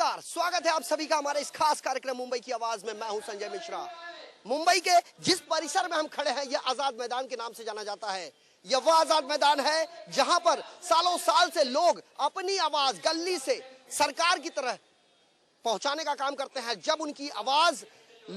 नमस्कार, स्वागत है आप सभी का हमारे इस खास कार्यक्रम मुंबई की आवाज में। मैं हूं संजय मिश्रा। मुंबई के जिस परिसर में हम खड़े हैं यह आजाद मैदान के नाम से जाना जाता है। यह वह आजाद मैदान है जहां पर सालों साल से लोग अपनी आवाज गली से सरकार की तरह पहुंचाने का काम करते हैं। जब उनकी आवाज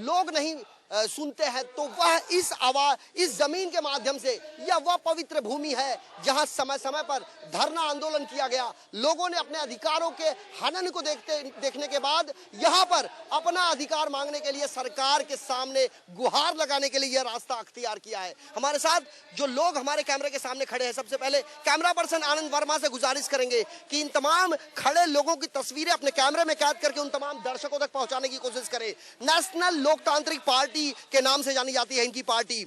लोग नहीं सुनते हैं तो वह इस जमीन के माध्यम से, यह वह पवित्र भूमि है जहां समय समय पर धरना आंदोलन किया गया। लोगों ने अपने अधिकारों के हनन को देखने के बाद यहां पर अपना अधिकार मांगने के लिए सरकार के सामने गुहार लगाने के लिए यह रास्ता अख्तियार किया है। हमारे साथ जो लोग हमारे कैमरे के सामने खड़े हैं, सबसे पहले कैमरा पर्सन आनंद वर्मा से गुजारिश करेंगे कि इन तमाम खड़े लोगों की तस्वीरें अपने कैमरे में कैद करके उन तमाम दर्शकों तक पहुंचाने की कोशिश करें। नेशनल लोकतांत्रिक पार्टी के नाम से जानी जाती है इनकी पार्टी।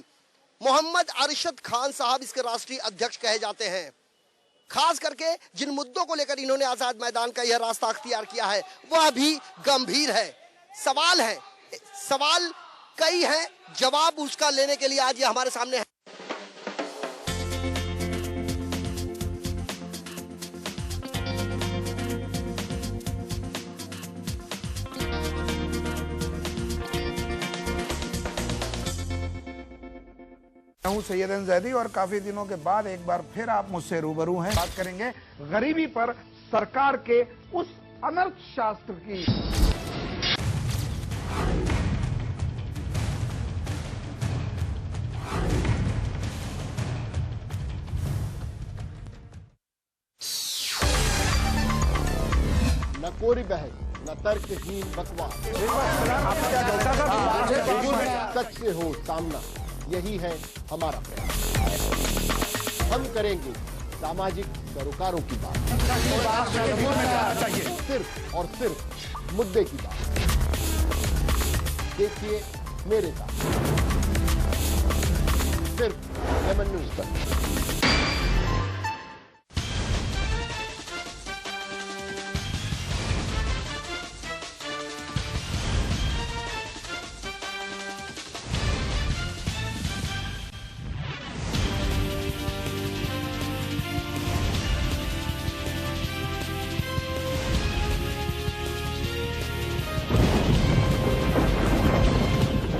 मोहम्मद अरशद खान साहब इसके राष्ट्रीय अध्यक्ष कहे जाते हैं। खास करके जिन मुद्दों को लेकर इन्होंने आजाद मैदान का यह रास्ता अख्तियार किया है वह भी गंभीर है। सवाल कई हैं, जवाब उसका लेने के लिए आज ये हमारे सामने है। हूं सैयद जैदी और काफी दिनों के बाद एक बार फिर आप मुझसे रूबरू हैं। बात करेंगे गरीबी पर सरकार के उस अनर्थ शास्त्र की। न कोरी बहस, न तर्कहीन बकवास, सच से हो सामना, यही है हमारा प्रयास। हम करेंगे सामाजिक सरोकारों की बात, सिर्फ और सिर्फ मुद्दे की बात। देखिए मेरे साथ सिर्फ लेमन न्यूज पर।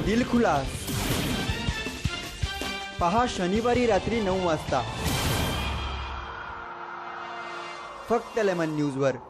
दिलखुलास पहा शनिवारी रात्री 9 वाजता फक्त लेमन न्यूजवर।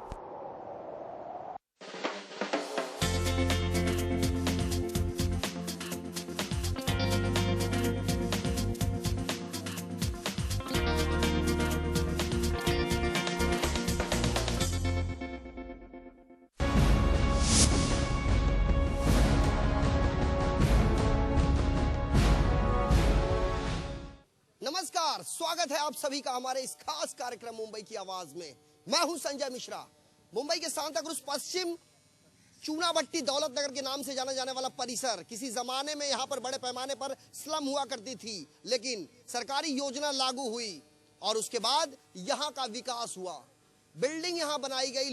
नमस्कार, स्वागत है आप सभी का हमारे इस खास कार्यक्रम मुंबई की आवाज में। मैं हूं संजय मिश्रा। मुंबई के सांताक्रूज पश्चिम चूनाभट्टी दौलत नगर के नाम से जाना जाने वाला परिसर, किसी जमाने में यहां पर बड़े पैमाने पर स्लम हुआ करती थी, लेकिन सरकारी योजना लागू हुई और उसके बाद यहां का विकास हुआ। बिल्डिंग यहां बनाई गई,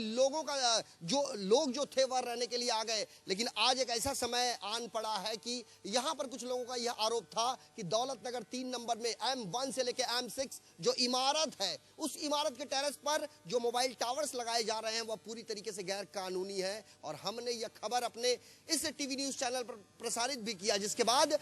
लोग जो थे वह रहने के लिए आ गए। लेकिन आज एक ऐसा समय आन पड़ा है कि यहां पर कुछ लोगों का यह आरोप था कि दौलत नगर 3 नंबर में M1 से लेकर M6 जो इमारत है, उस इमारत के टेरेस पर जो मोबाइल टावर्स लगाए जा रहे हैं वह पूरी तरीके से गैर कानूनी है। और हमने यह खबर अपने इस टीवी न्यूज चैनल पर प्रसारित भी किया, जिसके बाद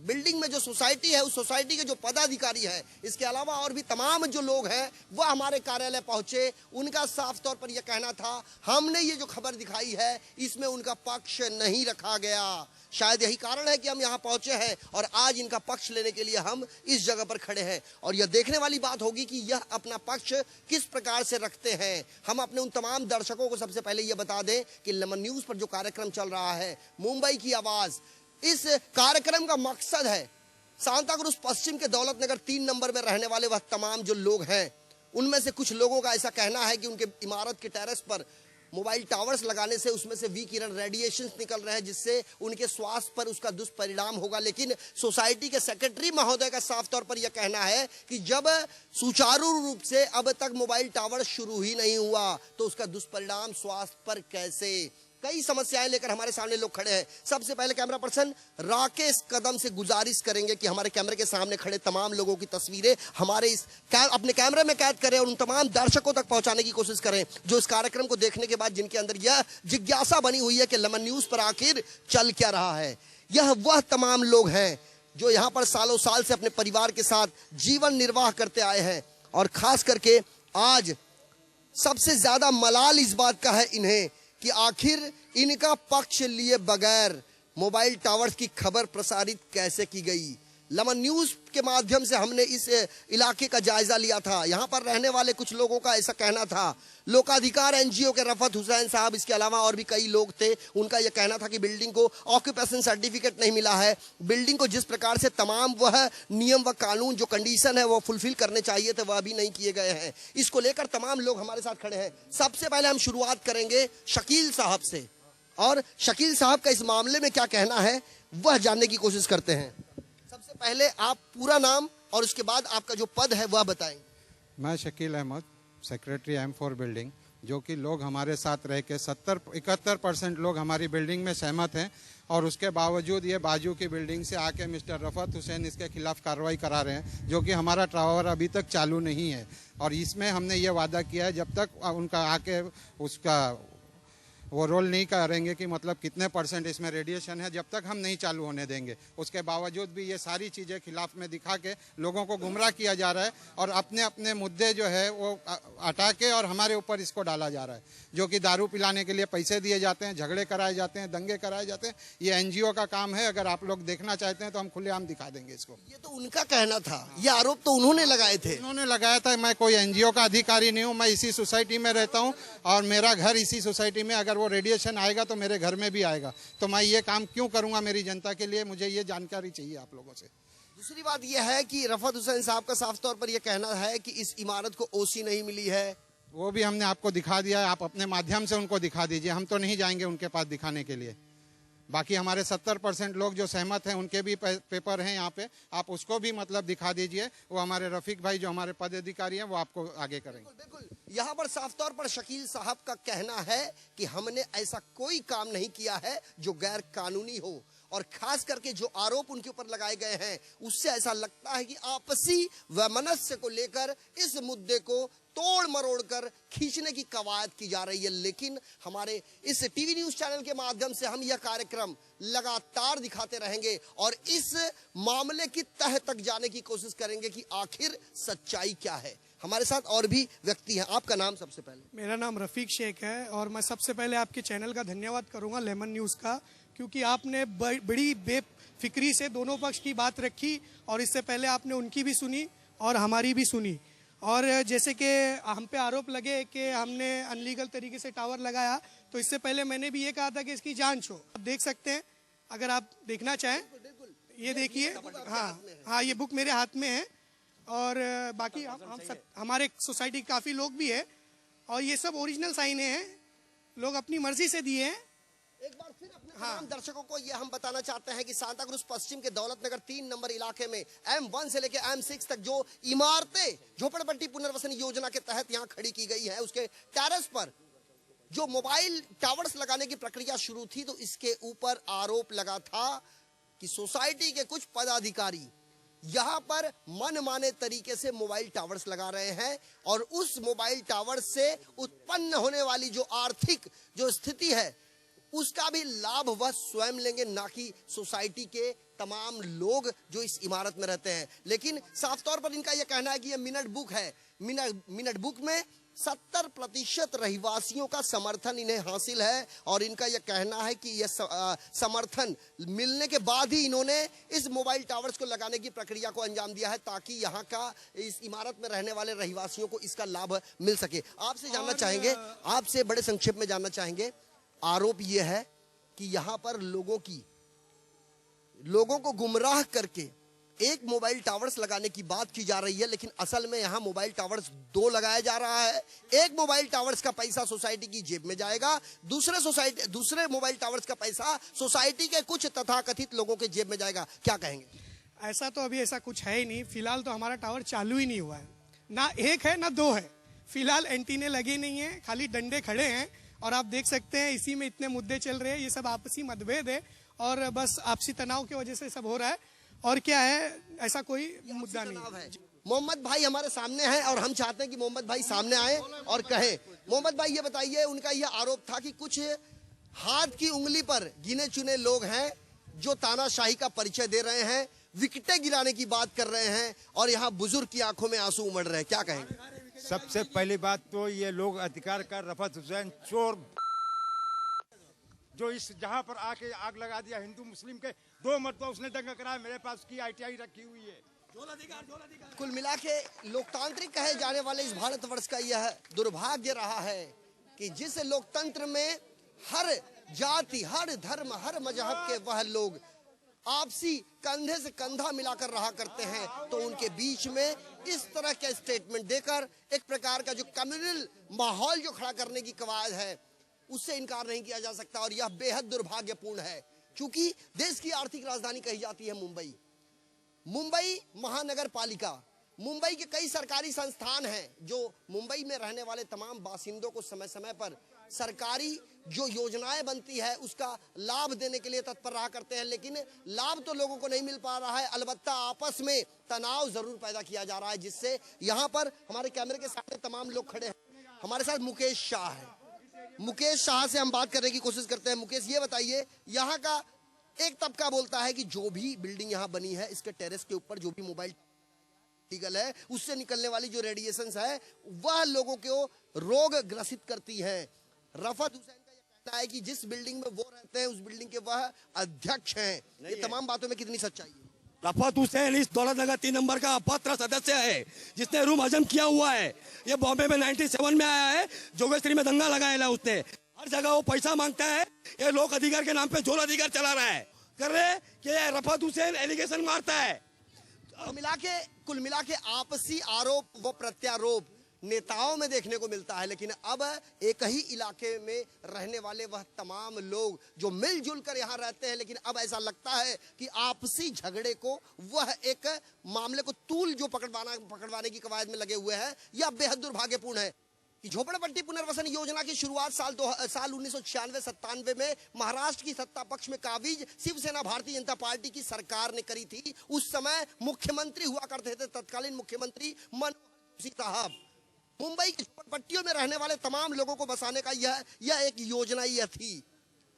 बिल्डिंग में जो सोसाइटी है, उस सोसाइटी के जो पदाधिकारी है, इसके अलावा और भी तमाम जो लोग हैं वह हमारे कार्यालय पहुंचे। उनका साफ तौर पर यह कहना था, हमने ये जो खबर दिखाई है इसमें उनका पक्ष नहीं रखा गया। शायद यही कारण है कि हम यहाँ पहुंचे हैं और आज इनका पक्ष लेने के लिए हम इस जगह पर खड़े हैं। और यह देखने वाली बात होगी कि यह अपना पक्ष किस प्रकार से रखते हैं। हम अपने उन तमाम दर्शकों को सबसे पहले यह बता दें कि लेमन न्यूज पर जो कार्यक्रम चल रहा है मुंबई की आवाज, इस कार्यक्रम का मकसद है सांताक्रूज पश्चिम के दौलत नगर 3 नंबर में रहने वाले वह तमाम जो लोग हैं, उनमें से कुछ लोगों का ऐसा कहना है कि उनके इमारत के टेरेस पर मोबाइल टावर्स लगाने से उसमें से विकिरण रेडिएशंस निकल रहे हैं, जिससे उनके स्वास्थ्य पर उसका दुष्परिणाम होगा। लेकिन सोसाइटी के सेक्रेटरी महोदय का साफ तौर पर यह कहना है कि जब सुचारू रूप से अब तक मोबाइल टावर शुरू ही नहीं हुआ तो उसका दुष्परिणाम स्वास्थ्य पर कैसे। कई समस्याएं लेकर हमारे सामने लोग खड़े हैं। सबसे पहले कैमरा पर्सन राकेश कदम से गुजारिश करेंगे कि हमारे कैमरे के सामने खड़े तमाम लोगों की तस्वीरें हमारे अपने कैमरे में कैद करें और उन तमाम दर्शकों तक पहुंचाने की कोशिश करें जो इस कार्यक्रम को देखने के बाद जिनके अंदर यह जिज्ञासा बनी हुई है कि लेमन न्यूज पर आखिर चल क्या रहा है। यह वह तमाम लोग हैं जो यहाँ पर सालों साल से अपने परिवार के साथ जीवन निर्वाह करते आए हैं और खास करके आज सबसे ज्यादा मलाल इस बात का है इन्हें कि आखिर इनका पक्ष लिए बगैर मोबाइल टावर्स की खबर प्रसारित कैसे की गई। लेमन न्यूज के माध्यम से हमने इस इलाके का जायजा लिया था। यहाँ पर रहने वाले कुछ लोगों का ऐसा कहना था, लोकाधिकार एनजीओ के रफत हुसैन साहब, इसके अलावा और भी कई लोग थे, उनका यह कहना था कि बिल्डिंग को ऑक्यूपेशन सर्टिफिकेट नहीं मिला है। बिल्डिंग को जिस प्रकार से तमाम वह नियम व कानून जो कंडीशन है वो फुलफिल करने चाहिए थे वह भी नहीं किए गए हैं। इसको लेकर तमाम लोग हमारे साथ खड़े हैं। सबसे पहले हम शुरुआत करेंगे शकील साहब से और शकील साहब का इस मामले में क्या कहना है वह जानने की कोशिश करते हैं। सबसे पहले आप पूरा नाम और उसके बाद आपका जो पद है वह बताएंगे। मैं Shakeel Ahmad, secretary M4 building, जो कि लोग हमारे साथ रह के 71% लोग हमारी बिल्डिंग में सहमत हैं और उसके बावजूद ये बाजू की बिल्डिंग से आके मिस्टर रफत हुसैन इसके खिलाफ कार्रवाई करा रहे हैं, जो कि हमारा टावर अभी तक चालू नहीं है। और इसमें हमने ये वादा किया है जब तक उनका आके उसका वो रोल नहीं करेंगे कि मतलब कितने % इसमें रेडिएशन है, जब तक हम नहीं चालू होने देंगे। उसके बावजूद भी ये सारी चीज़ें खिलाफ में दिखा के लोगों को गुमराह किया जा रहा है और अपने अपने मुद्दे जो है वो हटा के और हमारे ऊपर इसको डाला जा रहा है, जो कि दारू पिलाने के लिए पैसे दिए जाते हैं, झगड़े कराए जाते हैं, दंगे कराए जाते हैं। ये एनजीओ का काम है। अगर आप लोग देखना चाहते हैं तो हम खुलेआम दिखा देंगे इसको। ये तो उनका कहना था, ये आरोप तो उन्होंने लगाए थे। उन्होंने लगाया था। मैं कोई एनजीओ का अधिकारी नहीं हूँ, मैं इसी सोसाइटी में रहता हूँ और मेरा घर इसी सोसाइटी में। अगर वो रेडिएशन आएगा तो मेरे घर में भी आएगा, तो मैं ये काम क्यों करूंगा मेरी जनता के लिए? मुझे ये जानकारी चाहिए आप लोगों से। दूसरी बात यह है कि रफत हुसैन साहब का साफ तौर पर यह कहना है कि इस इमारत को ओसी नहीं मिली है। वो भी हमने आपको दिखा दिया है, आप अपने माध्यम से उनको दिखा दीजिए। हम तो नहीं जाएंगे उनके पास दिखाने के लिए। बाकी हमारे 70% लोग जो सहमत हैं उनके भी पेपर हैं यहाँ पे, आप उसको भी मतलब दिखा दीजिए। वो हमारे रफीक भाई जो हमारे पदाधिकारी हैं वो आपको आगे करेंगे। बिल्कुल, यहाँ पर साफ तौर पर शकील साहब का कहना है कि हमने ऐसा कोई काम नहीं किया है जो गैर कानूनी हो और खास करके जो आरोप उनके ऊपर लगाए गए हैं उससे ऐसा लगता है कि आपसी वैमनस्य को लेकर इस मुद्दे को तोड़ मरोड़ कर खींचने की कवायद की जा रही है। लेकिन हमारे इस टीवी न्यूज चैनल के माध्यम से हम यह कार्यक्रम लगातार दिखाते रहेंगे और इस मामले की तह तक जाने की कोशिश करेंगे कि आखिर सच्चाई क्या है। हमारे साथ और भी व्यक्ति हैं। आपका नाम सबसे पहले? मेरा नाम रफीक शेख है और मैं सबसे पहले आपके चैनल का धन्यवाद करूंगा, लेमन न्यूज़ का, क्योंकि आपने बड़ी बेफिक्री से दोनों पक्ष की बात रखी और इससे पहले आपने उनकी भी सुनी और हमारी भी सुनी। और जैसे कि हम पे आरोप लगे कि हमने अनलीगल तरीके से टावर लगाया, तो इससे पहले मैंने भी ये कहा था कि इसकी जांच हो। आप देख सकते हैं, अगर आप देखना चाहें ये देखिए। हाँ, ये बुक मेरे हाथ में है और बाकी हम सब हमारे सोसाइटी काफ़ी लोग भी है और ये सब ओरिजिनल साइने हैं, लोग अपनी मर्जी से दिए हैं। एक बार फिर अपने तमाम दर्शकों को यह हम बताना चाहते हैं कि सांता क्रूज पश्चिम के दौलत नगर 3 नंबर इलाके में M1 से लेकर M6 तक जो इमारतें झोपड़पट्टी पुनर्वसन योजना के तहत यहाँ खड़ी की गई है, उसके टेरेस पर जो मोबाइल टावर्स लगाने की प्रक्रिया शुरू थी, तो इसके ऊपर आरोप लगा था कि सोसाइटी के कुछ पदाधिकारी यहाँ पर मनमाने तरीके से मोबाइल टावर्स लगा रहे हैं और उस मोबाइल टावर से उत्पन्न होने वाली जो आर्थिक जो स्थिति है उसका भी लाभ वह स्वयं लेंगे, ना कि सोसाइटी के तमाम लोग जो इस इमारत में रहते हैं। लेकिन साफ तौर पर इनका यह कहना है कि यह मिनट बुक है। मिनट बुक में 70% रहिवासियों का समर्थन इन्हें हासिल है और इनका यह कहना है कि यह समर्थन मिलने के बाद ही इन्होंने इस मोबाइल टावर्स को लगाने की प्रक्रिया को अंजाम दिया है ताकि यहाँ का इस इमारत में रहने वाले रहिवासियों को इसका लाभ मिल सके। आपसे जानना चाहेंगे, आपसे बड़े संक्षेप में जानना चाहेंगे, आरोप यह है कि यहाँ पर लोगों को गुमराह करके एक मोबाइल टावर्स लगाने की बात की जा रही है, लेकिन असल में यहाँ मोबाइल टावर्स 2 लगाया जा रहा है। एक मोबाइल टावर्स का पैसा सोसाइटी की जेब में जाएगा, दूसरे मोबाइल टावर्स का पैसा सोसाइटी के कुछ तथाकथित लोगों के जेब में जाएगा। क्या कहेंगे? ऐसा तो अभी ऐसा कुछ है ही नहीं। फिलहाल तो हमारा टावर चालू ही नहीं हुआ है, ना एक है ना 2 है। फिलहाल एंटीने लगे नहीं है, खाली डंडे खड़े हैं और आप देख सकते हैं इसी में इतने मुद्दे चल रहे हैं, ये सब आपसी मतभेद है और बस आपसी तनाव की वजह से सब हो रहा है और क्या है, ऐसा कोई मुद्दा नहीं है। मोहम्मद भाई हमारे सामने हैं और हम चाहते हैं कि मोहम्मद भाई सामने आए और कहें। मोहम्मद भाई ये बताइए, उनका यह आरोप था कि कुछ हाथ की उंगली पर गिने चुने लोग हैं जो तानाशाही का परिचय दे रहे हैं, विकेटें गिराने की बात कर रहे हैं और यहाँ बुजुर्ग की आंखों में आंसू उमड़ रहे हैं, क्या कहेंगे? सबसे पहली बात तो ये लोग अधिकार का रफत हुसैन चोर जो इस जहां पर आके आग लगा दिया हिंदू मुस्लिम के 2 मरतबा उसने दंगा कराया, मेरे पास उसकी ITI रखी हुई है। कुल मिला के लोकतांत्रिक कहे जाने वाले इस भारतवर्ष का यह दुर्भाग्य रहा है कि जिस लोकतंत्र में हर जाति, हर धर्म, हर मजहब के वह लोग आपसी कंधे से कंधा मिलाकर रहा करते हैं, तो उनके बीच में इस तरह के स्टेटमेंट देकर एक प्रकार का जो कम्युनल माहौल जो खड़ा करने की कवायद है उससे इनकार नहीं किया जा सकता और यह बेहद दुर्भाग्यपूर्ण है। क्योंकि देश की आर्थिक राजधानी कही जाती है मुंबई, मुंबई महानगर पालिका, मुंबई के कई सरकारी संस्थान हैं जो मुंबई में रहने वाले तमाम बासिंदों को समय समय पर सरकारी जो योजनाएं बनती है उसका लाभ देने के लिए तत्पर रहा करते हैं, लेकिन लाभ तो लोगों को नहीं मिल पा रहा है, अलबत्ता आपस में तनाव जरूर पैदा किया जा रहा है, जिससे यहाँ पर हमारे कैमरे के सामने तमाम लोग खड़े हैं। हमारे साथ मुकेश शाह है, मुकेश शाह से हम बात करने की कोशिश करते हैं। मुकेश, ये बताइए, यहाँ का एक तबका बोलता है कि जो भी बिल्डिंग यहाँ बनी है इसके टेरेस के ऊपर जो भी मोबाइल लीगल है उससे निकलने वाली जो रेडिएशंस है वह लोगों को रोग ग्रसित करती है। रफत हुसैन का यह कहना है कि जिस बिल्डिंग में वो रहते हैं उस बिल्डिंग के वह अध्यक्ष हैं। ये तमाम बातों में कितनी सच्चाई है? रफत हुसैन इस दौलत नगर 3 नंबर का अपात्र सदस्य है जिसने रूम हजम किया हुआ है। ये बॉम्बे में 97 में आया है, जोगेश्वरी में दंगा लगाया है उसने। हर जगह वो पैसा मांगता है, ये लोक अधिकार के नाम पे झोल अधिकार चला रहा है कर रहे कि रफत हुसैन एलिगेशन मारता है। कुल मिला के आपसी आरोप व प्रत्यारोप नेताओं में देखने को मिलता है, लेकिन अब एक ही इलाके में रहने वाले वह तमाम लोग जो मिलजुल कर यहाँ रहते हैं, लेकिन अब ऐसा लगता है कि आपसी झगड़े को वह एक मामले को तूल जो पकड़वाने की कवायद में लगे हुए हैं, यह बेहद दुर्भाग्यपूर्ण है कि झोपड़पट्टी पुनर्वसन योजना की शुरुआत साल 1996-97 में महाराष्ट्र की सत्ता पक्ष में काबिज शिवसेना भारतीय जनता पार्टी की सरकार ने करी थी। उस समय मुख्यमंत्री हुआ करते थे तत्कालीन मुख्यमंत्री मनमोहन सिंह साहब। मुंबई की झोपड़पट्टियों में रहने वाले तमाम लोगों को बसाने का यह एक योजना यह थी।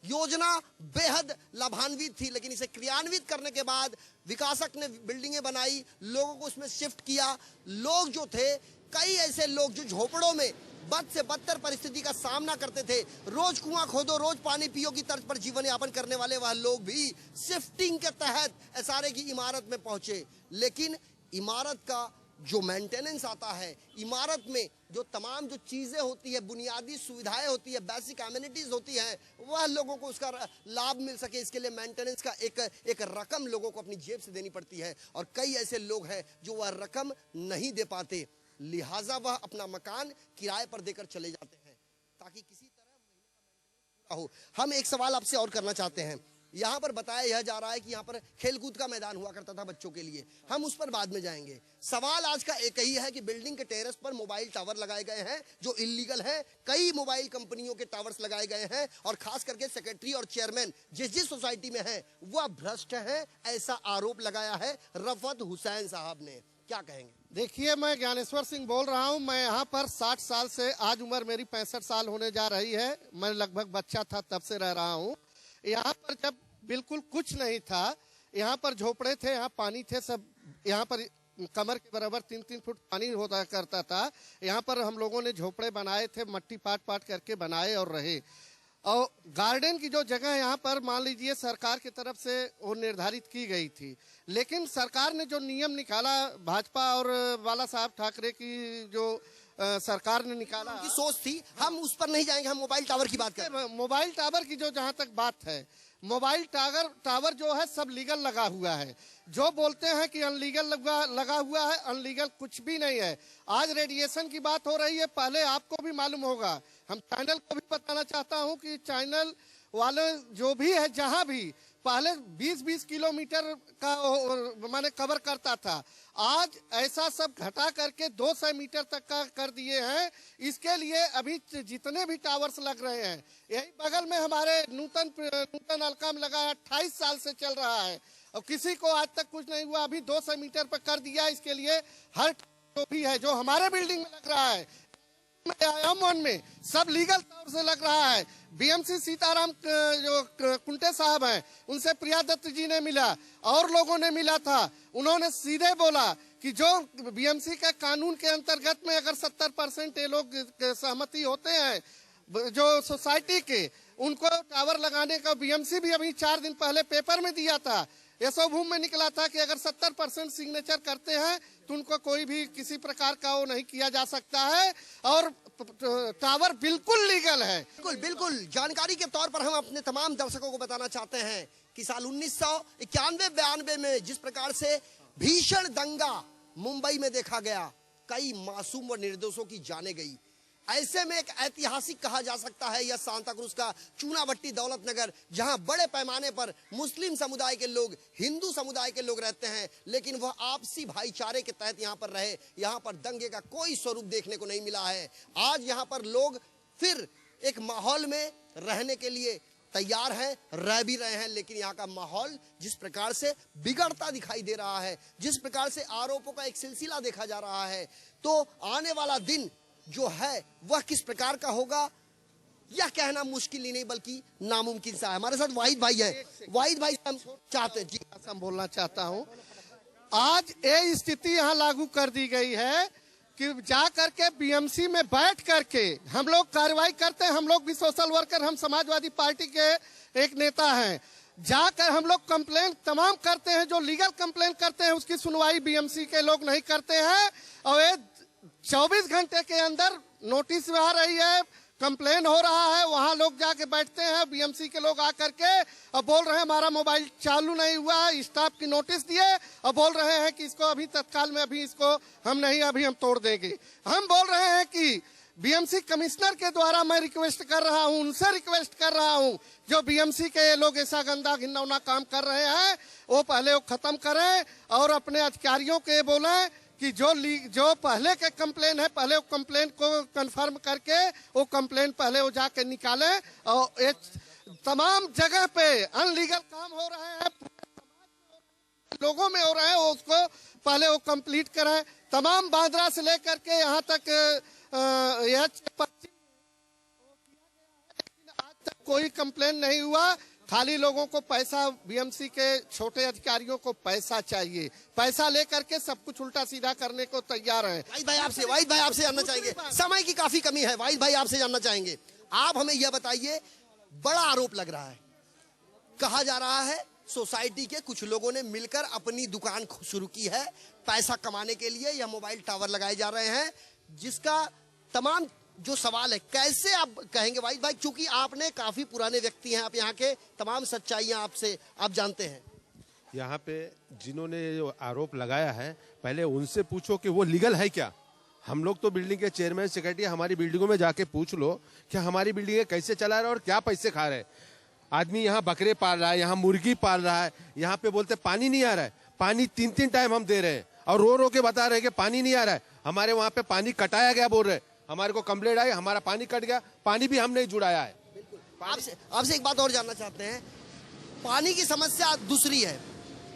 योजना बेहद लाभान्वित थी, लेकिन इसे क्रियान्वित करने के बाद विकासक ने बिल्डिंगें बनाई, लोगों को उसमें शिफ्ट किया। लोग जो थे, कई ऐसे लोग जो झोपड़ों में बद से बदतर परिस्थिति का सामना करते थे, रोज कुआं खोदो रोज पानी पियो की तर्ज पर जीवन यापन करने वाले वह लोग भी शिफ्टिंग के तहत SRA की इमारत में पहुंचे। लेकिन इमारत का जो मेंटेनेंस आता है, इमारत में जो तमाम जो चीजें होती है, बुनियादी सुविधाएं होती है, बेसिक एमिनिटीज होती हैं, वह लोगों को उसका लाभ मिल सके, इसके लिए मेंटेनेंस का एक रकम लोगों को अपनी जेब से देनी पड़ती है और कई ऐसे लोग हैं जो वह रकम नहीं दे पाते, लिहाजा वह अपना मकान किराए पर देकर चले जाते हैं ताकि किसी तरह महीने का मेंटेनेंस पूरा हो। हम एक सवाल आपसे और करना चाहते हैं। यहाँ पर बताया यह जा रहा है कि यहाँ पर खेलकूद का मैदान हुआ करता था बच्चों के लिए, हम उस पर बाद में जाएंगे। सवाल आज का एक ही है कि बिल्डिंग के टेरेस पर मोबाइल टावर लगाए गए हैं जो इलीगल हैं। कई मोबाइल कंपनियों के टावर्स लगाए गए हैं और खास करके सेक्रेटरी और चेयरमैन जिस सोसाइटी में है वह भ्रष्ट है, ऐसा आरोप लगाया है रफत हुसैन साहब ने। क्या कहेंगे? देखिए, मैं ज्ञानेश्वर सिंह बोल रहा हूं। मैं यहाँ पर 60 साल से, आज उम्र मेरी 65 साल होने जा रही है, मैं लगभग बच्चा था तब से रह रहा हूँ। यहाँ पर जब बिल्कुल कुछ नहीं था, यहाँ पर झोपड़े थे, यहाँ पानी थे, सब यहाँ पर कमर के बराबर 3-3 फुट पानी होता करता था। यहाँ पर हम लोगों ने झोपड़े बनाए थे, मट्टी पाट करके बनाए और रहे। और गार्डन की जो जगह यहाँ पर मान लीजिए सरकार की तरफ से वो निर्धारित की गई थी, लेकिन सरकार ने जो नियम निकाला, भाजपा और बाला साहब ठाकरे की जो सरकार ने निकाला, उनकी सोच थी, हम उस पर नहीं जाएंगे, हम मोबाइल टावर की बात करें। मोबाइल टावर की जो जहाँ तक बात है, मोबाइल टावर जो है सब लीगल लगा हुआ है। जो बोलते हैं कि अनलीगल लगा हुआ है, अनलीगल कुछ भी नहीं है। आज रेडिएशन की बात हो रही है, पहले आपको भी मालूम होगा, हम चैनल को भी बताना चाहता हूं कि चैनल वाले जो भी है, जहां भी पहले 20-20 किलोमीटर का माने कवर करता था, आज ऐसा सब घटा करके 200 मीटर तक का कर दिए हैं। इसके लिए अभी जितने भी टावर्स लग रहे हैं, यही बगल में हमारे नूतन अलकाम लगा है, 28 साल से चल रहा है और किसी को आज तक कुछ नहीं हुआ। अभी 200 मीटर पर कर दिया। इसके लिए हर जो भी है, जो हमारे बिल्डिंग में लग रहा है, IM1 में सब लीगल तौर से लग रहा है। BMC सीताराम जो कुंटे साहब हैं, उनसे प्रिया दत्त जी ने मिला और लोगों ने मिला था। उन्होंने सीधे बोला कि जो BMC के कानून के अंतर्गत में अगर 70% ये लोग सहमति होते हैं जो सोसाइटी के, उनको टावर लगाने का BMC भी अभी 4 दिन पहले पेपर में दिया था, यशोभूम में निकला था कि अगर 70% सिग्नेचर करते हैं तो उनको कोई भी किसी प्रकार का वो नहीं किया जा सकता है और टावर बिल्कुल लीगल है। बिल्कुल बिल्कुल। जानकारी के तौर पर हम अपने तमाम दर्शकों को बताना चाहते हैं कि साल 1991-92 में जिस प्रकार से भीषण दंगा मुंबई में देखा गया, कई मासूम व निर्दोषों की जानें गई। ऐसे में एक ऐतिहासिक कहा जा सकता है यह सांता क्रूज का चूनाभट्टी दौलत नगर, जहां बड़े पैमाने पर मुस्लिम समुदाय के लोग, हिंदू समुदाय के लोग रहते हैं, लेकिन वह आपसी भाईचारे के तहत यहां पर रहे। यहां पर दंगे का कोई स्वरूप देखने को नहीं मिला है। आज यहां पर लोग फिर एक माहौल में रहने के लिए तैयार हैं, रह भी रहे हैं, लेकिन यहाँ का माहौल जिस प्रकार से बिगड़ता दिखाई दे रहा है, जिस प्रकार से आरोपों का एक सिलसिला देखा जा रहा है, तो आने वाला दिन जो है वह किस प्रकार का होगा यह कहना मुश्किल ही नहीं बल्कि नामुमकिन सा है। हमारे साथ वाहिद भाई है। वाहिद भाई हम चाहते हैं जी, हम बोलना चाहता हूं, आज ये स्थिति यहाँ लागू कर दी गई है कि जा करके BMC में बैठ करके हम लोग कार्रवाई करते हैं। हम लोग भी सोशल वर्कर, हम समाजवादी पार्टी के एक नेता हैं। जाकर हम लोग कंप्लेन तमाम करते हैं, जो लीगल कंप्लेन करते हैं उसकी सुनवाई BMC के लोग नहीं करते हैं और ये 24 घंटे के अंदर नोटिस आ रही है, कंप्लेन हो रहा है, वहां लोग जाके बैठते हैं। BMC के लोग आकर के और बोल रहे हैं हमारा मोबाइल चालू नहीं हुआ, स्टाफ की नोटिस दिए और बोल रहे हैं कि इसको अभी तत्काल में अभी इसको हम नहीं, अभी हम तोड़ देंगे। हम बोल रहे हैं कि BMC कमिश्नर के द्वारा मैं रिक्वेस्ट कर रहा हूं, उनसे रिक्वेस्ट कर रहा हूं, जो BMC के ये लोग ऐसा गंदा घिनौना काम कर रहे हैं वो पहले वो खत्म करें और अपने अधिकारियों के बोलें कि जो पहले के कंप्लेन है, पहले वो कंप्लेन को कंफर्म करके वो कंप्लेन पहले वो जाके निकालें। और एक तमाम जगह पे अनलीगल काम हो रहे हैं, लोगों में हो रहे हैं, वो उसको पहले वो कंप्लीट करें। तमाम बांद्रा से लेकर के यहाँ तक यह आज तक कोई कंप्लेन नहीं हुआ। खाली लोगों को पैसा, BMC के छोटे अधिकारियों को पैसा चाहिए, पैसा लेकर के सब कुछ उल्टा सीधा करने को तैयार है। वाहिद भाई आपसे जानना चाहेंगे, समय की काफी कमी है, वाहिद भाई आपसे जानना चाहेंगे, आप हमें यह बताइए, बड़ा आरोप लग रहा है, कहा जा रहा है सोसाइटी के कुछ लोगों ने मिलकर अपनी दुकान शुरू की है पैसा कमाने के लिए, यह मोबाइल टावर लगाए जा रहे हैं, जिसका तमाम जो सवाल है कैसे आप कहेंगे वाहिद भाई, क्योंकि आपने काफी पुराने व्यक्ति हैं, आप यहाँ के तमाम सच्चाइयां आपसे आप जानते हैं। यहाँ पे जिन्होंने जो आरोप लगाया है पहले उनसे पूछो कि वो लीगल है क्या। हम लोग तो बिल्डिंग के चेयरमैन सेक्रेटरी, हमारी बिल्डिंगों में जाके पूछ लो कि हमारी बिल्डिंग कैसे चला रहा है और क्या पैसे खा रहे हैं। आदमी यहाँ बकरे पाल रहा है, यहाँ मुर्गी पाल रहा है, यहाँ पे बोलते पानी नहीं आ रहा है, पानी 3-3 टाइम हम दे रहे हैं और रो के बता रहे हैं कि पानी नहीं आ रहा है। हमारे वहाँ पे पानी कटाया गया बोल रहे, हमारे को कंप्लेंट आई, हमारा पानी कट गया, पानी भी हम नहीं जुड़ाया है। आपसे एक बात और जानना चाहते हैं, पानी की समस्या दूसरी है,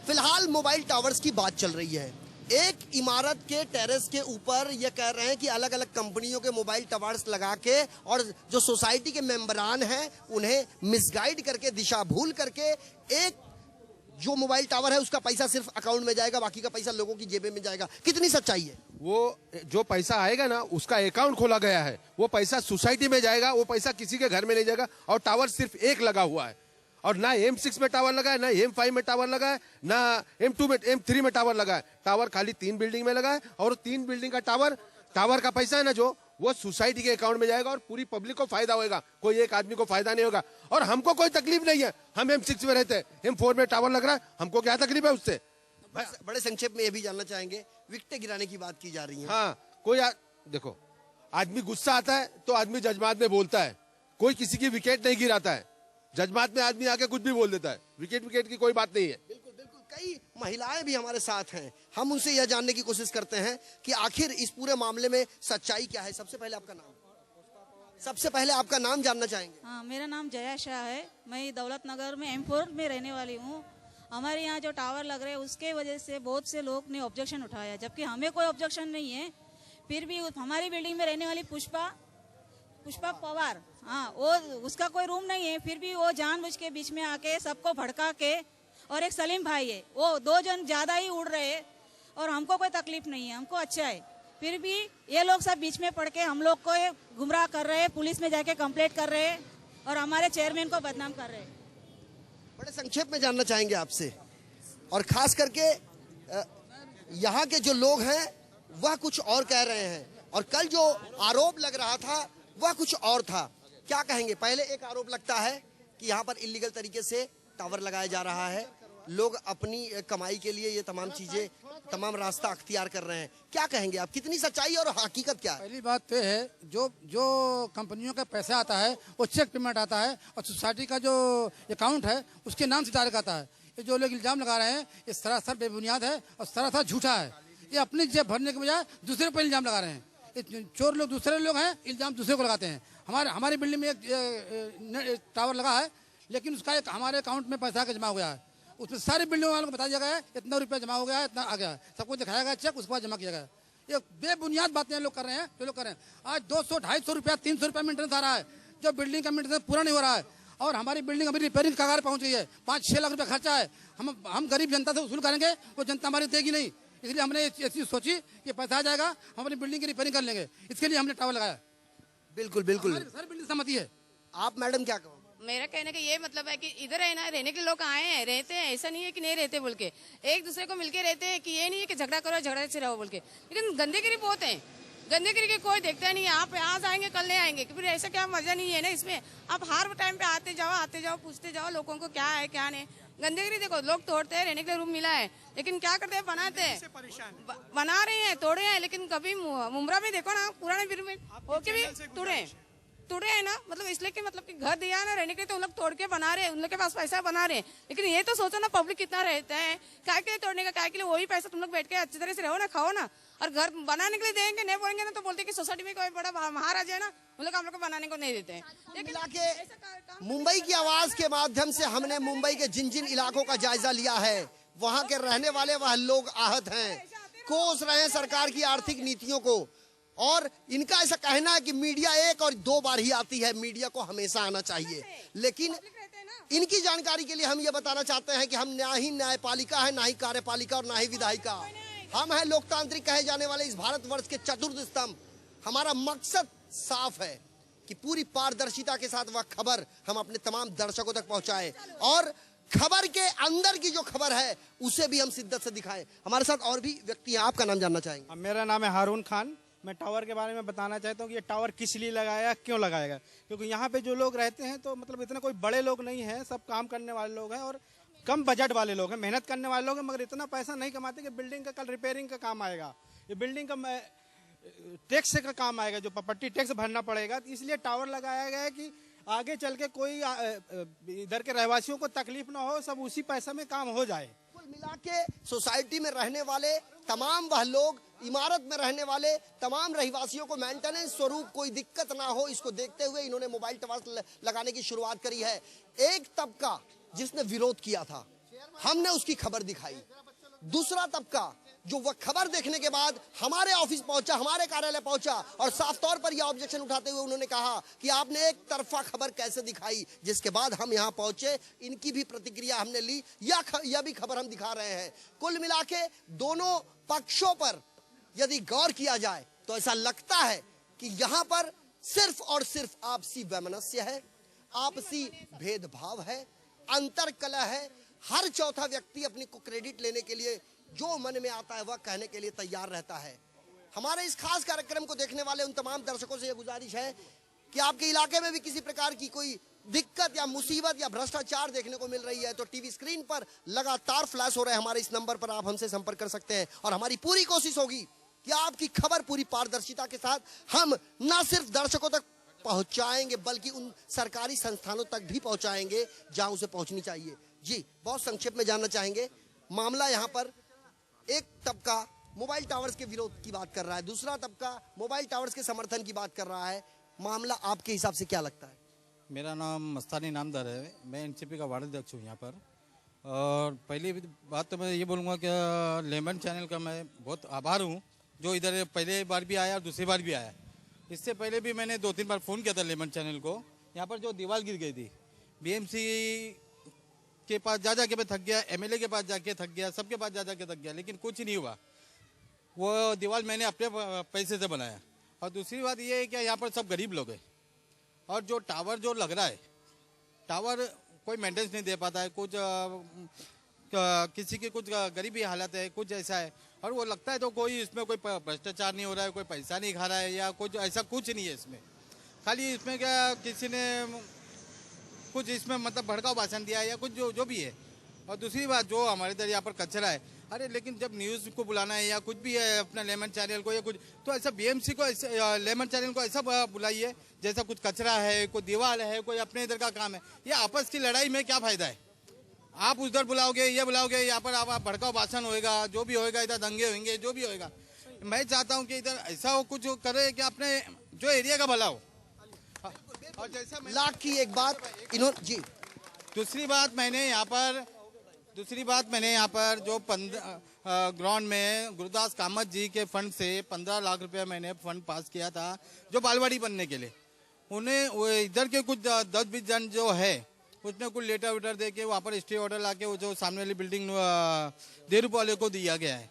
फिलहाल मोबाइल टावर्स की बात चल रही है। एक इमारत के टेरेस के ऊपर ये कह रहे हैं कि अलग अलग कंपनियों के मोबाइल टावर्स लगा के और जो सोसाइटी के मेंबरान हैं उन्हें मिसगाइड करके, दिशा भूल करके, एक जो मोबाइल टावर है उसका पैसा सिर्फ अकाउंट में जाएगा, बाकी का पैसा लोगों की जेबे में जाएगा। कितनी सच्चाई है? वो जो पैसा आएगा ना उसका अकाउंट खोला गया है, वो पैसा सोसाइटी में जाएगा, वो पैसा किसी के घर में नहीं जाएगा। और टावर सिर्फ एक लगा हुआ है और ना M6 में टावर लगा है, ना M5 में टावर लगा है, ना M2 में, M3 में टावर लगा है। टावर खाली 3 बिल्डिंग में लगा है और 3 बिल्डिंग का टावर का पैसा है ना जो, वो सोसाइटी के अकाउंट में जाएगा और पूरी पब्लिक को फायदा होगा, कोई एक आदमी को फायदा नहीं होगा। और हमको कोई तकलीफ नहीं है, हम M6 में रहते हैं, M4 में टावर लग रहा है, हमको क्या तकलीफ है उससे। बड़े संक्षेप में ये भी जानना चाहेंगे, विकटें गिराने की बात की जा रही है। हाँ, देखो आदमी गुस्सा आता है तो आदमी जज्बात में बोलता है, कोई किसी की विकेट नहीं गिराता है। जज्बात में आदमी आके कुछ भी बोल देता है। विकेट की कोई बात नहीं है। बिल्कुल बिल्कुल, कई महिलाएं भी हमारे साथ हैं। हम उनसे यह जानने की कोशिश करते हैं कि आखिर इस पूरे मामले में सच्चाई क्या है। सबसे पहले आपका नाम जानना चाहेंगे। हाँ, मेरा नाम जया शाह है। मैं दौलत नगर में M4 में रहने वाली हूँ। हमारे यहाँ जो टावर लग रहे हैं उसके वजह से बहुत से लोग ने ऑब्जेक्शन उठाया, जबकि हमें कोई ऑब्जेक्शन नहीं है। फिर भी हमारी बिल्डिंग में रहने वाली पुष्पा पवार, हाँ, वो उसका कोई रूम नहीं है, फिर भी वो जानबूझ के बीच में आके सबको भड़का के, और एक सलीम भाई है, वो 2 जन ज्यादा ही उड़ रहे हैं और हमको कोई तकलीफ नहीं है, हमको अच्छा है। फिर भी ये लोग सब बीच में पड़ के हम लोग को गुमराह कर रहे हैं, पुलिस में जाके कंप्लेंट कर रहे हैं और हमारे चेयरमैन को बदनाम कर रहे हैं। बड़े संक्षेप में जानना चाहेंगे आपसे, और खास करके यहाँ के जो लोग हैं वह कुछ और कह रहे हैं, और कल जो आरोप लग रहा था वह कुछ और था। क्या कहेंगे? पहले एक आरोप लगता है कि यहाँ पर इलीगल तरीके से टावर लगाया जा रहा है, लोग अपनी कमाई के लिए ये तमाम चीजें, तमाम रास्ता अख्तियार कर रहे हैं। क्या कहेंगे आप, कितनी सच्चाई और हकीकत क्या है? पहली बात तो है, जो कंपनियों का पैसा आता है वो चेक पेमेंट आता है, और सोसाइटी का जो अकाउंट है उसके नाम से डायरेक्ट आता है। ये जो लोग इल्जाम लगा रहे हैं ये सरासर बेबुनियाद है और सरासर झूठा है। ये अपनी जेब भरने के बजाय दूसरे पर इल्जाम लगा रहे हैं। चोर लोग दूसरे लोग हैं, इल्जाम दूसरे को लगाते हैं। हमारी बिल्डिंग में एक टावर लगा है, लेकिन उसका एक हमारे अकाउंट में पैसा जमा हो गया है। उसमें सारी बिल्डिंग वालों को बता दिया गया है इतना रुपया जमा हो गया है, इतना आ गया है, सबको दिखाया गया चेक, उसके बाद जमा किया गया। ये बेबुनियाद बातें लोग कर रहे हैं, जो लोग कर रहे हैं। आज 200-250 रुपया 300 रुपया मेंटेनेंस आ रहा है, जो बिल्डिंग का मेंटेनेंस पूरा नहीं हो रहा है, और हमारी बिल्डिंग अभी रिपेयरिंग कगार पहुंच गई है। 5-6 लाख रुपया खर्चा है। हम गरीब जनता से वसूल करेंगे, वो जनता हमारी देगी नहीं। इसलिए हमने ये चीज सोची कि पैसा आ जाएगा, हम अपनी बिल्डिंग की रिपेयरिंग कर लेंगे, इसके लिए हमने टावर लगाया। बिल्कुल बिल्कुल, सारी बिल्डिंग सहमति है। आप मैडम क्या कहो? मेरा कहने का ये मतलब है कि इधर है ना, रहने के लोग आए हैं, रहते हैं, ऐसा नहीं है कि नहीं रहते बोल के, एक दूसरे को मिलके रहते हैं, कि ये नहीं है कि झगड़ा करो झगड़ा से रहो बोल के। लेकिन गंदगी बहुत है, गंदगी के कोई देखता नहीं है। आप आज आएंगे कल नहीं आएंगे, फिर ऐसा क्या मजा नहीं है ना इसमें। आप हर टाइम पे आते जाओ पूछते जाओ लोगों को क्या है क्या नहीं। गंदगी देखो, लोग तोड़ते हैं, रहने के लिए रूम मिला है, लेकिन क्या करते हैं, बनाते हैं, बना रहे हैं, तोड़े हैं। लेकिन कभी मुमरा में देखो ना, पुराने बिल में होके भी तोड़े है ना, मतलब इसलिए कि मतलब कि घर दिया ना रहने के लिए, तो उन लोग तोड़ के बना रहे हैं, उन लोग के पास पैसा बना रहे हैं। लेकिन ये तो सोचो ना, पब्लिक कितना रहता है, क्या के लिए तोड़ने का, क्या के लिए, वही पैसा तुम लोग बैठ के अच्छी तरह से रहो ना, खाओ ना। और घर बनाने के लिए देंगे, नहीं बोलेंगे ना तो बोलते कि सोसाइटी में कोई बड़ा महाराज है ना, उन लोग हम लोग को बनाने को नहीं देते हैं। मिला के मुंबई की आवाज के माध्यम से हमने मुंबई के जिन जिन इलाकों का जायजा लिया है, वहाँ के रहने वाले वह लोग आहत हैं, कोस रहे हैं सरकार की आर्थिक नीतियों को। और इनका ऐसा कहना है कि मीडिया 1 और 2 बार ही आती है, मीडिया को हमेशा आना चाहिए। लेकिन इनकी जानकारी के लिए हम ये बताना चाहते हैं कि हम ना ही न्यायपालिका है, ना ही कार्यपालिका और ना ही विधायिका। हम हैं लोकतांत्रिक कहे जाने वाले इस भारतवर्ष के चतुर्थ स्तंभ। हमारा मकसद साफ है कि पूरी पारदर्शिता के साथ वह खबर हम अपने तमाम दर्शकों तक पहुंचाएं, और खबर के अंदर की जो खबर है उसे भी हम शिद्दत से दिखाएं। हमारे साथ और भी व्यक्ति हैं, आपका नाम जानना चाहेंगे? मेरा नाम है हारून खान। मैं टावर के बारे में बताना चाहता हूँ कि ये टावर किस लिए लगाया, क्यों लगाएगा। क्योंकि यहाँ पे जो लोग रहते हैं तो मतलब इतना कोई बड़े लोग नहीं हैं, सब काम करने वाले लोग हैं और कम बजट वाले लोग हैं, मेहनत करने वाले लोग हैं, मगर इतना पैसा नहीं कमाते कि बिल्डिंग का कल रिपेयरिंग का काम आएगा, ये बिल्डिंग का टैक्स का काम आएगा, जो प्रॉपर्टी टैक्स भरना पड़ेगा। तो इसलिए टावर लगाया गया है कि आगे चल के कोई इधर के रहवासियों को तकलीफ ना हो, सब उसी पैसा में काम हो जाए। कुल मिला के सोसाइटी में रहने वाले तमाम वह लोग, इमारत में रहने वाले तमाम रहवासियों को मेंटेनेंस स्वरूप कोई दिक्कत ना हो, इसको देखते हुए इन्होंने मोबाइल टावर लगाने की शुरुआत करी है। एक तबका जिसने विरोध किया था, हमने उसकी खबर दिखाई। दूसरा तबका जो वह खबर देखने के बाद हमारे ऑफिस पहुंचा, हमारे कार्यालय पहुंचा, और साफ तौर पर यह ऑब्जेक्शन उठाते हुए उन्होंने कहा कि आपने एक तरफा खबर कैसे दिखाई। जिसके बाद हम यहां पहुंचे, इनकी भी प्रतिक्रिया हमने ली, यह भी खबर हम दिखा रहे हैं। कुल मिला के दोनों पक्षों पर यदि गौर किया जाए तो ऐसा लगता है कि यहां पर सिर्फ और सिर्फ आपसी वैमनस्य है, आपसी भेदभाव है, अंतर कलह है। हर चौथा व्यक्ति अपने को क्रेडिट लेने के लिए जो मन में आता है वह कहने के लिए तैयार रहता है। हमारे इस खास कार्यक्रम को देखने वाले उन तमाम दर्शकों से यह गुजारिश है कि आपके इलाके में भी किसी प्रकार की कोई दिक्कत या मुसीबत या भ्रष्टाचार देखने को मिल रही है तो टीवी स्क्रीन पर लगातार फ्लैश हो रहे हमारे इस नंबर पर आप हमसे संपर्क कर सकते हैं। और हमारी पूरी कोशिश होगी कि आपकी खबर पूरी पारदर्शिता के साथ हम न सिर्फ दर्शकों तक पहुंचाएंगे, बल्कि उन सरकारी संस्थानों तक भी पहुंचाएंगे जहां उसे पहुंचनी चाहिए। जी, बहुत संक्षेप में जानना चाहेंगे। मामला यहां पर एक तबका मोबाइल टावर्स के विरोध की बात कर रहा है, दूसरा तबका मोबाइल टावर्स के समर्थन की बात कर रहा है। मामला आपके हिसाब से क्या लगता है? मेरा नाम मस्तानी नामदार है, मैं एनसीपी का वार्ड अध्यक्ष हूँ यहाँ पर। और पहली बात तो मैं ये बोलूँगा कि लेमन चैनल का मैं बहुत आभार हूँ, जो इधर पहले बार भी आया और दूसरी बार भी आया। इससे पहले भी मैंने 2-3 बार फ़ोन किया था लेमन चैनल को। यहाँ पर जो दीवार गिर गई थी, बीएमसी के पास जा के मैं थक गया, एमएलए के पास जाके थक गया, सबके पास जा के थक गया, लेकिन कुछ नहीं हुआ। वो दीवार मैंने अपने पैसे से बनाया। और दूसरी बात ये है कि यहाँ पर सब गरीब लोग हैं, और जो टावर जो लग रहा है, टावर कोई मेंटेनेंस नहीं दे पाता है, कुछ किसी की कुछ गरीबी हालत है, कुछ ऐसा है, और वो लगता है तो कोई इसमें कोई भ्रष्टाचार नहीं हो रहा है, कोई पैसा नहीं खा रहा है, या कुछ ऐसा कुछ नहीं है इसमें। खाली इसमें क्या किसी ने कुछ इसमें मतलब भड़काऊ भाषण दिया है या कुछ जो भी है। और दूसरी बात, जो हमारे इधर यहाँ पर कचरा है, अरे लेकिन जब न्यूज़ को बुलाना है या कुछ भी है अपना लेमन चैनल को या कुछ, तो ऐसा बीएमसी को ऐसा लेमन चैनल को ऐसा बुलाइए जैसा कुछ कचरा है, कोई दीवार है, कोई अपने इधर का काम है। ये आपस की लड़ाई में क्या फायदा है? आप उधर बुलाओगे, ये बुलाओगे, यहाँ पर आप भड़काऊ भाषण होएगा, जो भी होएगा, इधर दंगे होंगे, जो भी होएगा। मैं चाहता हूँ कि इधर ऐसा हो कुछ करे कि अपने जो एरिया का भला हो। और जैसा लाख की एक बात इन्होंने जी, दूसरी बात मैंने यहाँ पर जो ग्राउंड में गुरुदास कामत जी के फंड से 15 लाख रुपया मैंने फंड पास किया था जो बालवाड़ी बनने के लिए। उन्हें इधर के कुछ 10-20 जन जो है, उसने कुछ लेटर वेटर दे के वहाँ पर स्टे ऑर्डर ला के वो जो सामने वाली बिल्डिंग देरूप वाले को दिया गया है।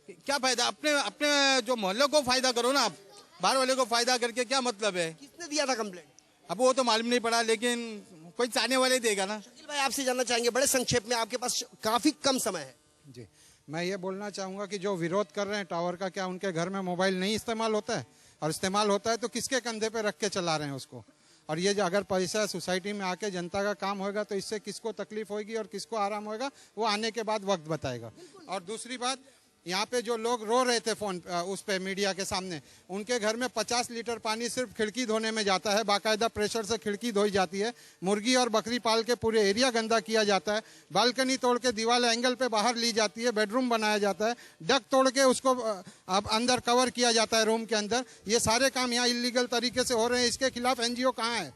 क्या फायदा? अपने जो मोहल्ले को फायदा करो ना, आप बाहर वाले को फायदा करके क्या मतलब है? किसने दिया था कंप्लेंट? अब वो तो मालूम नहीं पड़ा, लेकिन कोई चाहने वाले देगा ना। शकील भाई, आपसे जानना चाहेंगे, बड़े संक्षेप में, आपके पास काफी कम समय है। जी, मैं ये बोलना चाहूँगा कि जो विरोध कर रहे हैं टावर का, क्या उनके घर में मोबाइल नहीं इस्तेमाल होता है? और इस्तेमाल होता है तो किसके कंधे पे रख के चला रहे हैं उसको? और ये जो अगर पैसा सोसाइटी में आके जनता का काम होगा तो इससे किसको तकलीफ होगी और किसको आराम होगा, वो आने के बाद वक्त बताएगा। और दूसरी बात, यहाँ पे जो लोग रो रहे थे फोन उस पे मीडिया के सामने, उनके घर में 50 लीटर पानी सिर्फ खिड़की धोने में जाता है, बाकायदा प्रेशर से खिड़की धोई जाती है, मुर्गी और बकरी पाल के पूरे एरिया गंदा किया जाता है, बालकनी तोड़ के दीवार एंगल पे बाहर ली जाती है, बेडरूम बनाया जाता है, डक तोड़ के उसको अब अंदर कवर किया जाता है रूम के अंदर। ये सारे काम यहाँ इलीगल तरीके से हो रहे हैं। इसके खिलाफ एनजीओ कहाँ है?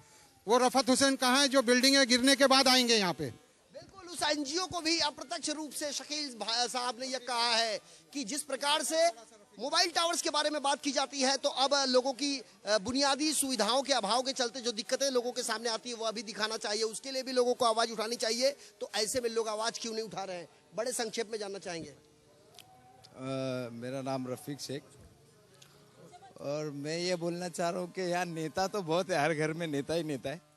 वो रफत हुसैन कहाँ है जो बिल्डिंगें गिरने के बाद आएंगे यहाँ पे? उस एनजीओ को भी अप्रत्यक्ष रूप से शकील साहब ने यह कहा है कि जिस प्रकार से मोबाइल टावर्स के बारे में बात की जाती है, तो अब लोगों की बुनियादी सुविधाओं के अभाव के चलते जो दिक्कतें लोगों के सामने आती है वो अभी दिखाना चाहिए, उसके लिए भी लोगों को आवाज उठानी चाहिए। तो ऐसे में लोग आवाज क्यों नहीं उठा रहे हैं? बड़े संक्षेप में जानना चाहेंगे। मेरा नाम रफीक शेख, और मैं ये बोलना चाह रहा हूँ कि यार नेता तो बहुत है, हर घर में नेता ही नेता है।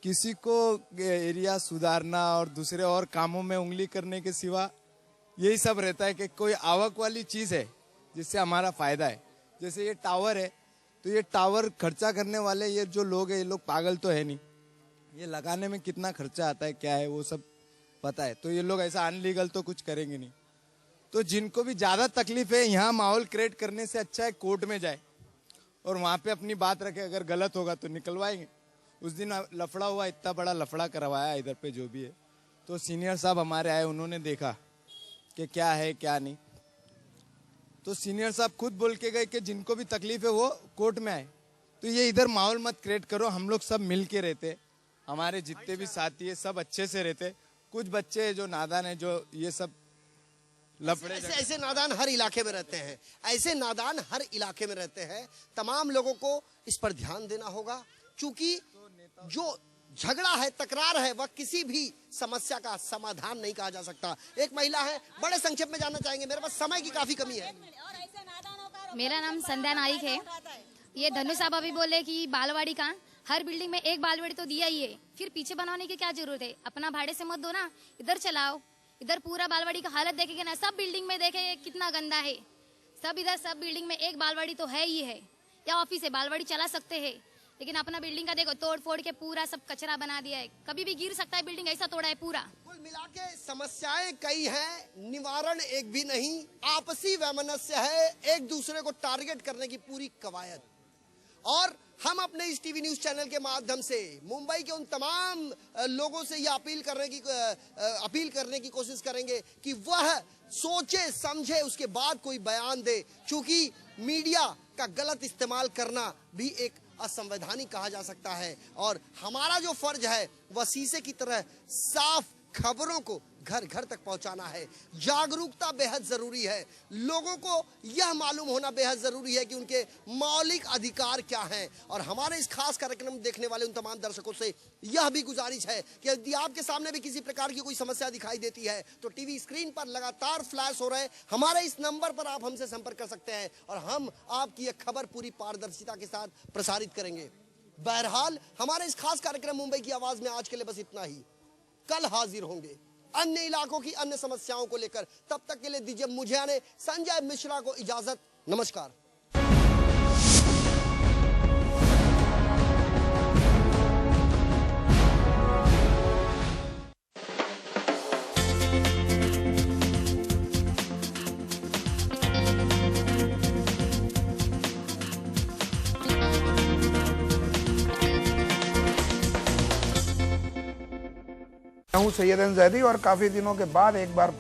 किसी को एरिया सुधारना और दूसरे और कामों में उंगली करने के सिवा यही सब रहता है कि कोई आवक वाली चीज़ है जिससे हमारा फायदा है। जैसे ये टावर है, तो ये टावर खर्चा करने वाले ये जो लोग हैं, ये लोग पागल तो है नहीं, ये लगाने में कितना खर्चा आता है, क्या है, वो सब पता है। तो ये लोग ऐसा अनलीगल तो कुछ करेंगे नहीं। तो जिनको भी ज़्यादा तकलीफ है, यहाँ माहौल क्रिएट करने से अच्छा है कोर्ट में जाए और वहाँ पे अपनी बात रखे, अगर गलत होगा तो निकलवाएंगे। उस दिन लफड़ा हुआ, इतना बड़ा लफड़ा करवाया इधर पे जो भी है, तो सीनियर साहब हमारे आए, उन्होंने देखा कि क्या है क्या नहीं, तो सीनियर साहब खुद बोल के गए कि जिनको भी तकलीफ है वो कोर्ट में आए। तो ये इधर माहौल मत क्रिएट करो, हम लोग सब मिल के रहते, हमारे जितने भी साथी है सब अच्छे से रहते। कुछ बच्चे हैं जो नादान है, जो ये सब लफड़े ऐसे नादान हर इलाके में रहते हैं, ऐसे नादान हर इलाके में रहते हैं। तमाम लोगों को इस पर ध्यान देना होगा, क्योंकि जो झगड़ा है, तकरार है, वह किसी भी समस्या का समाधान नहीं कहा जा सकता। एक महिला है, बड़े संक्षेप में जानना चाहेंगे, मेरे पास समय की काफी कमी है। मेरा नाम संध्या नाइक है। ये धनु साहब अभी बोले कि बालवाड़ी का हर बिल्डिंग में एक बालवाड़ी तो दिया ही है, फिर पीछे बनवाने की क्या जरूरत है? अपना भाड़े से मत दो ना, इधर चलाओ। इधर पूरा बालवाड़ी का हालत देखेंगे ना, सब बिल्डिंग में देखे कितना गंदा है। सब इधर सब बिल्डिंग में एक बालवाड़ी तो है ही है, या ऑफिस है, बालवाड़ी चला सकते हैं, लेकिन अपना बिल्डिंग का देखो तोड़ फोड़ के पूरा सब कचरा बना दिया है, कभी भी गिर सकता है बिल्डिंग, ऐसा तोड़ा है पूरा। कुल मिला के समस्याएं कई हैं, निवारण एक भी नहीं। आपसी वैमनस्य है, एक दूसरे को टारगेट करने की पूरी कवायद। और हम अपने इस टीवी न्यूज चैनल के माध्यम से मुंबई के उन तमाम लोगों से यह अपील करने की कोशिश करेंगे कि वह सोचे समझे उसके बाद कोई बयान दे, क्योंकि मीडिया का गलत इस्तेमाल करना भी एक असंवैधानिक कहा जा सकता है। और हमारा जो फर्ज है वह शीशे की तरह साफ खबरों को घर घर तक पहुंचाना है। जागरूकता बेहद जरूरी है। लोगों को यह मालूम होना बेहद जरूरी है कि उनके मौलिक अधिकार क्या हैं। और हमारे इस खास कार्यक्रम देखने वाले उन तमाम दर्शकों से यह भी गुजारिश है कि यदि आपके सामने भी किसी प्रकार की कोई समस्या दिखाई देती है तो टीवी स्क्रीन पर लगातार फ्लैश हो रहे हमारे इस नंबर पर आप हमसे संपर्क कर सकते हैं और हम आपकी यह खबर पूरी पारदर्शिता के साथ प्रसारित करेंगे। बहरहाल हमारे इस खास कार्यक्रम मुंबई की आवाज में आज के लिए बस इतना ही। कल हाजिर होंगे अन्य इलाकों की अन्य समस्याओं को लेकर। तब तक के लिए दीजिए मुझे यानी संजय मिश्रा को इजाजत। नमस्कार। मैं हूं सैयद जैदी और काफी दिनों के बाद एक बार